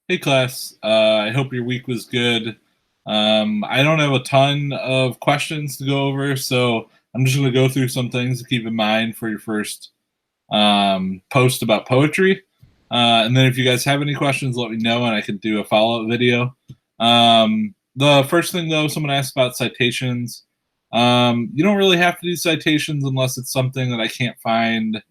Hey class, I hope your week was good. I don't have a ton of questions to go over, so I'm just going to go through some things to keep in mind for your first post about poetry. And then if you guys have any questions, let me know and I can do a follow-up video. The first thing though, someone asked about citations. You don't really have to do citations unless it's something that I can't find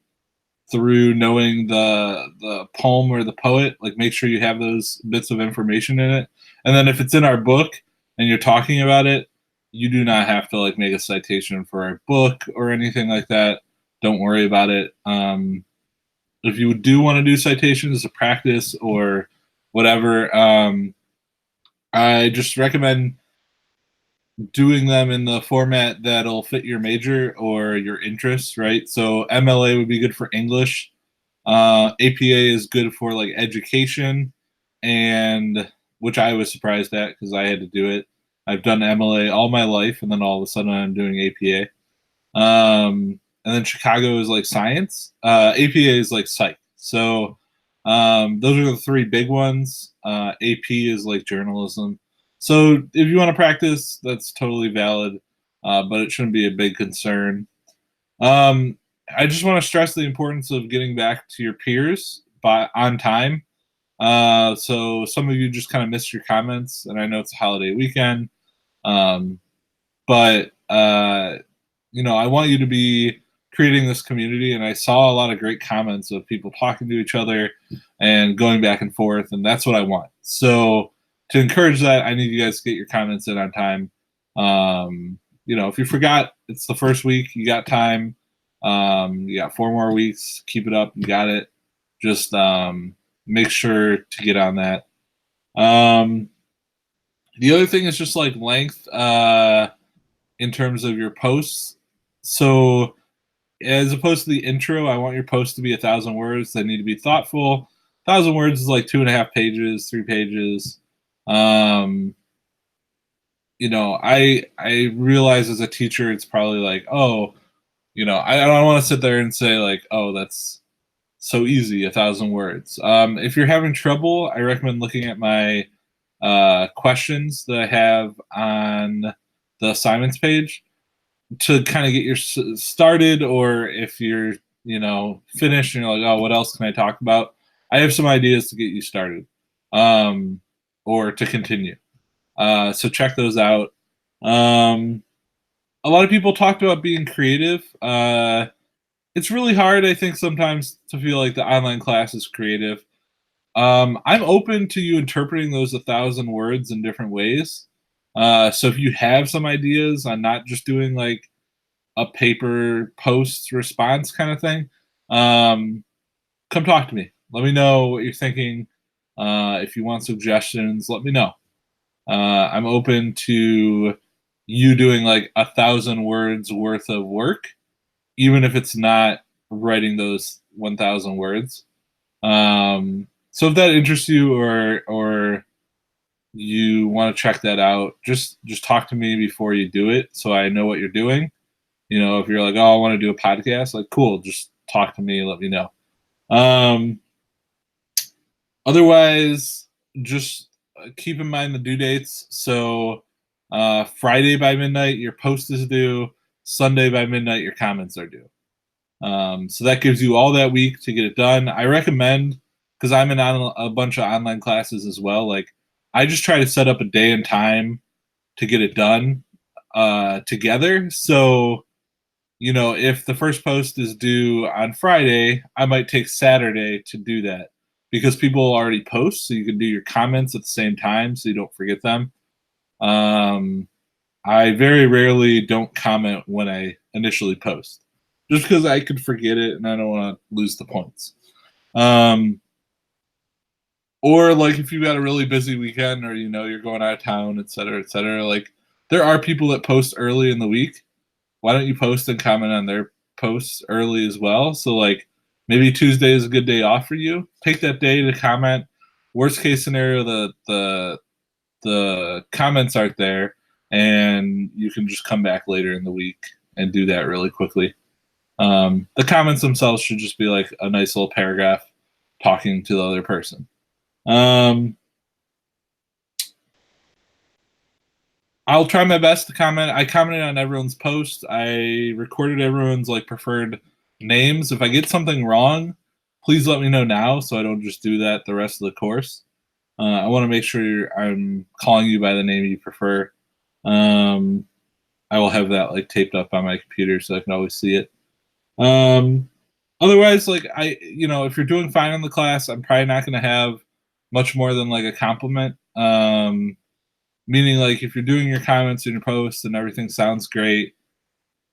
through knowing the poem or the poet. Like, make sure you have those bits of information in it, and then if it's in our book and you're talking about it, you do not have to like make a citation for our book or anything like that. Don't worry about it. If you do want to do citations to practice or whatever, I just recommend doing them in the format that'll fit your major or your interests, right? So MLA would be good for English. APA is good for like education, and which I was surprised at because I had to do it. I've done MLA all my life, and then all of a sudden I'm doing APA. And then Chicago is like science. APA is like psych. So those are the three big ones. AP is like journalism. So if you want to practice, that's totally valid, but it shouldn't be a big concern. Um, I just want to stress the importance of getting back to your peers by on time. So some of you just kind of missed your comments, and I know it's a holiday weekend, um, but I want you to be creating this community, and I saw a lot of great comments of people talking to each other and going back and forth, and that's what I want. So to encourage that, I need you guys to get your comments in on time. If you forgot, it's the first week. You got time. You got 4 more weeks. Keep it up. You got it. Just make sure to get on that. The other thing is just like length in terms of your posts. So as opposed to the intro, I want your post to be 1,000 words. They need to be thoughtful. 1,000 words is like 2.5 pages, 3 pages. I realize as a teacher, it's probably like, oh, I don't want to sit there and say like, oh, that's so easy, 1,000 words. If you're having trouble, I recommend looking at my questions that I have on the assignments page to kind of get your started, or if you're finished and you're like, oh, what else can I talk about? I have some ideas to get you started, or to continue. So check those out. A lot of people talked about being creative. It's really hard, I think, sometimes to feel like the online class is creative. I'm open to you interpreting those 1,000 words in different ways. So if you have some ideas on not just doing like a paper post response kind of thing, come talk to me. Let me know what you're thinking. If you want suggestions, let me know. I'm open to you doing like 1,000 words worth of work, even if it's not writing those 1,000 words. So if that interests you, or you want to check that out, just talk to me before you do it, so I know what you're doing. If you're like, oh, I want to do a podcast, like, cool, just talk to me, let me know. Otherwise, just keep in mind the due dates. So Friday by midnight, your post is due. Sunday by midnight, your comments are due. So that gives you all that week to get it done. I recommend, because I'm in a bunch of online classes as well, like I just try to set up a day and time to get it done together. So, if the first post is due on Friday, I might take Saturday to do that because people already post, so you can do your comments at the same time so you don't forget them. I very rarely don't comment when I initially post, just because I could forget it and I don't want to lose the points. Or like if you've got a really busy weekend, or you're going out of town, et cetera, like there are people that post early in the week. Why don't you post and comment on their posts early as well? So like maybe Tuesday is a good day off for you. Take that day to comment. Worst case scenario, the comments aren't there, and you can just come back later in the week and do that really quickly. The comments themselves should just be like a nice little paragraph talking to the other person. I'll try my best to comment. I commented on everyone's post. I recorded everyone's like preferred names. If I get something wrong, please let me know now so I don't just do that the rest of the course. I want to make sure I'm calling you by the name you prefer. I will have that like taped up on my computer so I can always see it. Otherwise, like if you're doing fine in the class, I'm probably not going to have much more than like a compliment. Meaning like if you're doing your comments in your posts and everything sounds great,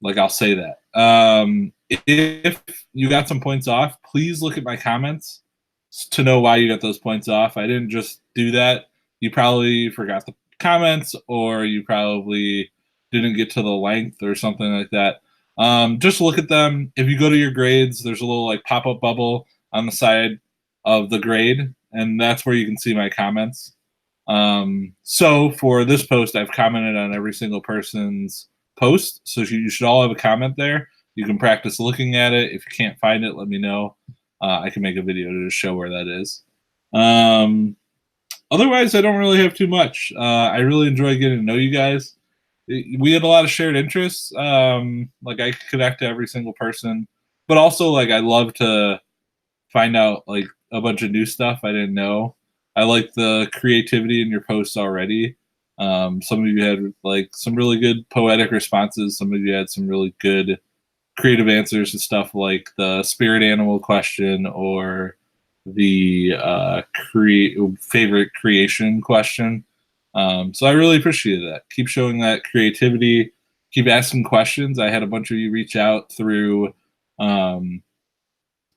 like I'll say that. If you got some points off, please look at my comments to know why you got those points off. I didn't just do that. You probably forgot the comments, or you probably didn't get to the length or something like that. Just look at them. If you go to your grades, there's a little like pop-up bubble on the side of the grade, and that's where you can see my comments. So for this post, I've commented on every single person's post, so you should all have a comment there. You can practice looking at it. If you can't find it, let me know. I can make a video to show where that is. Otherwise, I don't really have too much. I really enjoy getting to know you guys. We had a lot of shared interests. Like I connect to every single person, but also like I love to find out like a bunch of new stuff I didn't know. I like the creativity in your posts already. Some of you had like some really good poetic responses. Some of you had some really good creative answers and stuff like the spirit animal question or the favorite creation question. So I really appreciate that. Keep showing that creativity. Keep asking questions. I had a bunch of you reach out through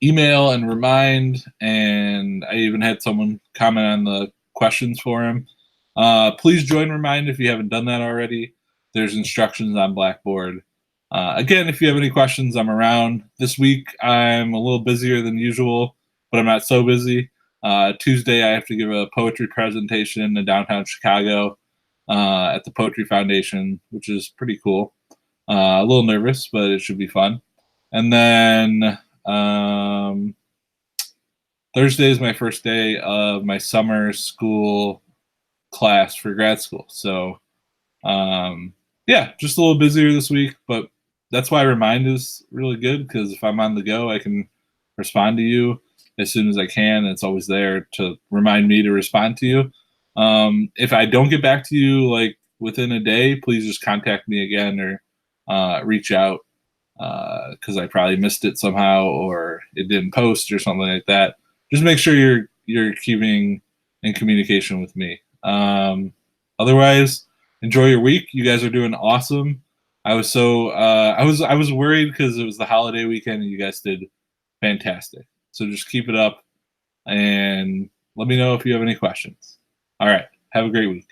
email and Remind, and I even had someone comment on the questions for him. Please join Remind if you haven't done that already. There's instructions on Blackboard. Again, if you have any questions, I'm around. This week, I'm a little busier than usual, but I'm not so busy. Tuesday, I have to give a poetry presentation in downtown Chicago at the Poetry Foundation, which is pretty cool. A little nervous, but it should be fun. And then Thursday is my first day of my summer school class for grad school. So, yeah, just a little busier this week, but that's why Remind is really good, because if I'm on the go, I can respond to you as soon as I can. It's always there to remind me to respond to you. If I don't get back to you like within a day, please just contact me again or reach out, because I probably missed it somehow or it didn't post or something like that. Just make sure you're keeping in communication with me. Otherwise, enjoy your week. You guys are doing awesome. I was worried because it was the holiday weekend and you guys did fantastic. So just keep it up and let me know if you have any questions. All right. Have a great week.